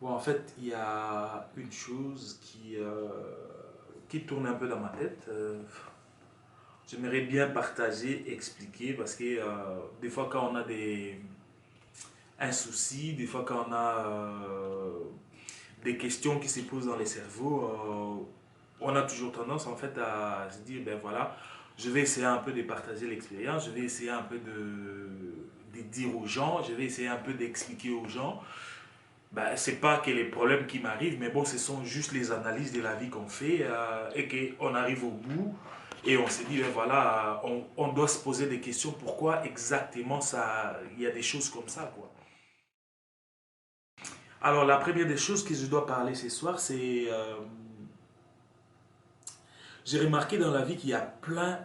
Bon, en fait, il y a une chose qui tourne un peu dans ma tête. J'aimerais bien partager, expliquer, parce que des fois quand on a un souci, des fois quand on a des questions qui se posent dans les cerveaux, on a toujours tendance en fait à se dire, ben voilà, je vais essayer un peu de partager l'expérience, je vais essayer un peu de dire aux gens, je vais essayer un peu d'expliquer aux gens. Ben, c'est pas que les problèmes qui m'arrivent, mais bon, ce sont juste les analyses de la vie qu'on fait et qu'on arrive au bout et on se dit, ben voilà, on doit se poser des questions, pourquoi exactement ça, il y a des choses comme ça, quoi. Alors, la première des choses que je dois parler ce soir, c'est... j'ai remarqué dans la vie qu'il y a plein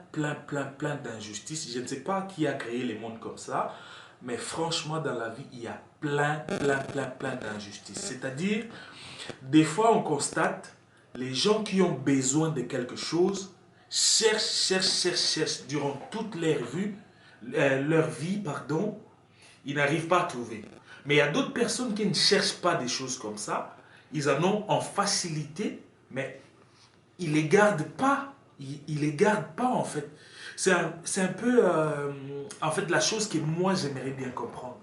d'injustices. Je ne sais pas qui a créé les mondes comme ça, mais franchement, dans la vie, il y a plein d'injustices. C'est-à-dire, des fois, on constate les gens qui ont besoin de quelque chose cherchent durant toute leur vie, pardon, ils n'arrivent pas à trouver. Mais il y a d'autres personnes qui ne cherchent pas des choses comme ça. Ils en ont en facilité, mais ils ne les gardent pas. Ils les gardent pas, en fait. C'est un peu, en fait, la chose que moi, j'aimerais bien comprendre.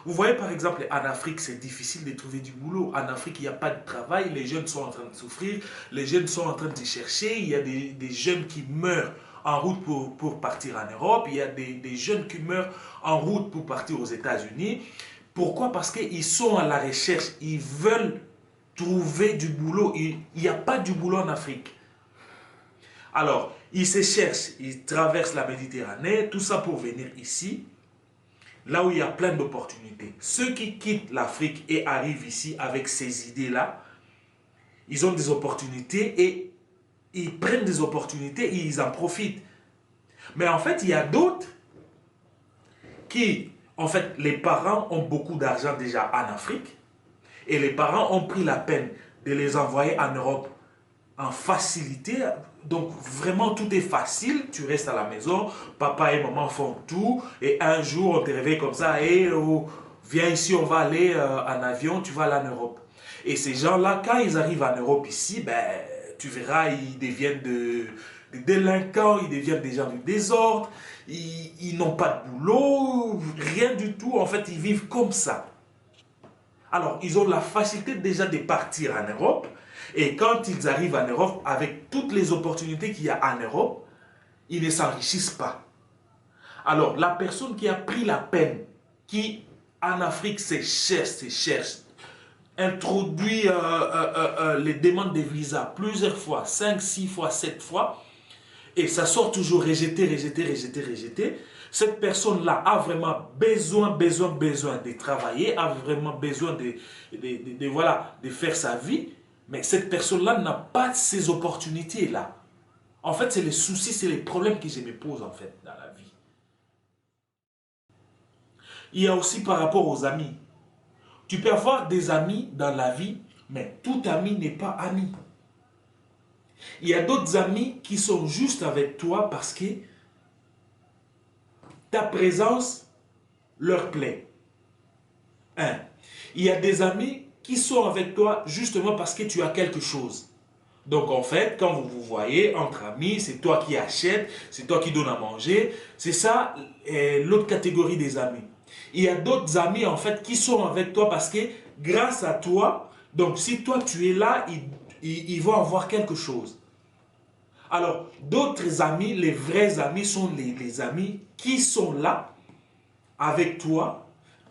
Vous voyez, par exemple, en Afrique, c'est difficile de trouver du boulot. En Afrique, il n'y a pas de travail. Les jeunes sont en train de souffrir. Les jeunes sont en train de chercher. Il y a des jeunes qui meurent en route pour partir en Europe. Il y a des jeunes qui meurent en route pour partir aux États-Unis. Pourquoi? Parce qu'ils sont à la recherche. Ils veulent trouver du boulot. Il n'y a pas du boulot en Afrique. Alors, ils se cherchent. Ils traversent la Méditerranée. Tout ça pour venir ici. Là où il y a plein d'opportunités. Ceux qui quittent l'Afrique et arrivent ici avec ces idées-là, ils ont des opportunités et ils prennent des opportunités et ils en profitent. Mais en fait, il y a d'autres qui, en fait, les parents ont beaucoup d'argent déjà en Afrique et les parents ont pris la peine de les envoyer en Europe en facilité. Donc vraiment tout est facile, tu restes à la maison, papa et maman font tout et un jour on te réveille comme ça et oh, viens ici, on va aller en avion, tu vas aller en Europe. Et ces gens-là, quand ils arrivent en Europe ici, ben, tu verras, ils deviennent des délinquants, ils deviennent des gens du désordre, ils n'ont pas de boulot, rien du tout, en fait ils vivent comme ça. Alors, ils ont la facilité déjà de partir en Europe. Et quand ils arrivent en Europe, avec toutes les opportunités qu'il y a en Europe, ils ne s'enrichissent pas. Alors, la personne qui a pris la peine, qui en Afrique se cherche, introduit les demandes de visa plusieurs fois, 5, 6 fois, 7 fois, et ça sort toujours rejeté. Cette personne-là a vraiment besoin de travailler, a vraiment besoin voilà, de faire sa vie, mais cette personne-là n'a pas ces opportunités-là. En fait, c'est les soucis, c'est les problèmes que je me pose en fait dans la vie. Il y a aussi par rapport aux amis. Tu peux avoir des amis dans la vie, mais tout ami n'est pas ami. Il y a d'autres amis qui sont juste avec toi parce que ta présence leur plaît. Un. Il y a des amis qui sont avec toi justement parce que tu as quelque chose. Donc en fait, quand vous vous voyez entre amis, c'est toi qui achètes, c'est toi qui donnes à manger. C'est ça l'autre catégorie des amis. Il y a d'autres amis en fait qui sont avec toi parce que grâce à toi, donc si toi tu es là, ils vont avoir quelque chose. Alors, d'autres amis, les vrais amis sont les amis qui sont là avec toi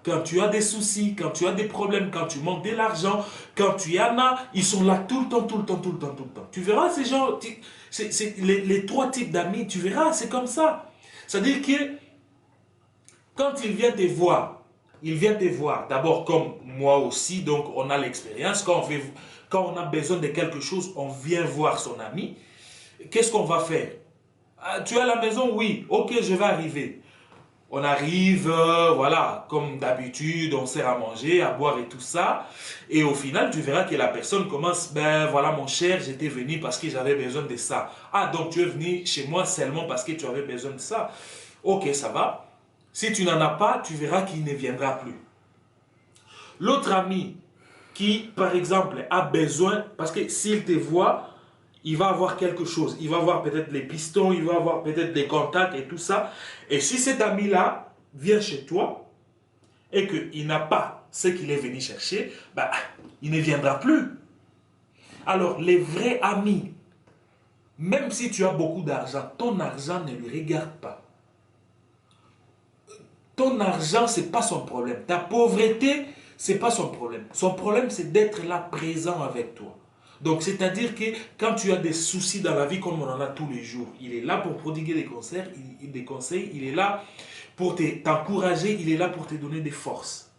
quand tu as des soucis, quand tu as des problèmes, quand tu manques de l'argent, quand tu en as, ils sont là tout le temps. Tu verras ces gens, les trois types d'amis, tu verras, c'est comme ça. C'est-à-dire que quand ils viennent te voir, d'abord comme moi aussi, donc on a l'expérience, quand on a besoin de quelque chose, on vient voir son ami. Qu'est-ce qu'on va faire? Ah, tu es à la maison? Oui. Ok, je vais arriver. On arrive, voilà, comme d'habitude, on sert à manger, à boire et tout ça. Et au final, tu verras que la personne commence, ben voilà mon cher, j'étais venu parce que j'avais besoin de ça. Ah, donc tu es venu chez moi seulement parce que tu avais besoin de ça. Ok, ça va. Si tu n'en as pas, tu verras qu'il ne viendra plus. L'autre ami qui, par exemple, a besoin, parce que s'il te voit, il va avoir quelque chose. Il va avoir peut-être les pistons, il va avoir peut-être des contacts et tout ça. Et si cet ami-là vient chez toi et qu'il n'a pas ce qu'il est venu chercher, bah, il ne viendra plus. Alors, les vrais amis, même si tu as beaucoup d'argent, ton argent ne lui regarde pas. Ton argent, ce n'est pas son problème. Ta pauvreté, ce n'est pas son problème. Son problème, c'est d'être là présent avec toi. Donc, c'est-à-dire que quand tu as des soucis dans la vie, comme on en a tous les jours, il est là pour prodiguer des conseils, il est là pour t'encourager, il est là pour te donner des forces.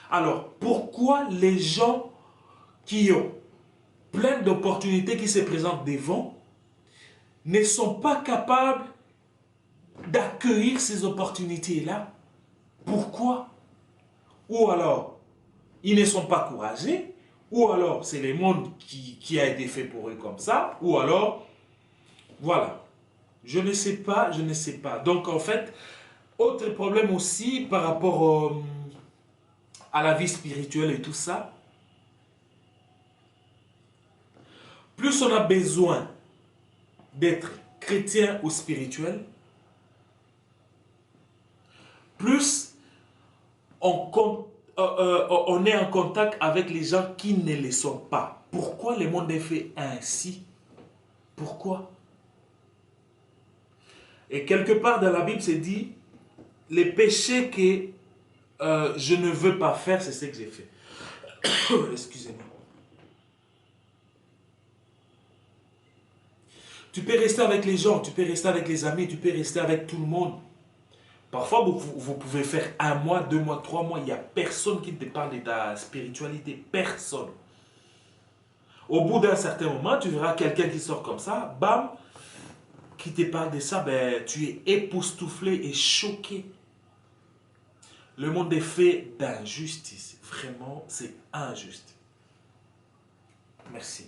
Alors, pourquoi les gens qui ont plein d'opportunités qui se présentent devant ne sont pas capables d'accueillir ces opportunités-là? Pourquoi? Ou alors, ils ne sont pas courageux, ou alors c'est le monde qui a été fait pour eux comme ça, ou alors, voilà. Je ne sais pas, je ne sais pas. Donc en fait, autre problème aussi par rapport à la vie spirituelle et tout ça, plus on a besoin d'être chrétien ou spirituel, plus on est en contact avec les gens qui ne le sont pas. Pourquoi le monde est fait ainsi? Pourquoi? Et quelque part dans la Bible, c'est dit, les péchés que je ne veux pas faire, c'est ce que j'ai fait. Excusez-moi. Tu peux rester avec les gens, tu peux rester avec les amis, tu peux rester avec tout le monde. Parfois, vous pouvez faire 1 mois, 2 mois, 3 mois, il n'y a personne qui te parle de ta spiritualité. Personne. Au bout d'un certain moment, tu verras quelqu'un qui sort comme ça, bam, qui te parle de ça, ben, tu es époustouflé et choqué. Le monde est fait d'injustice. Vraiment, c'est injuste. Merci.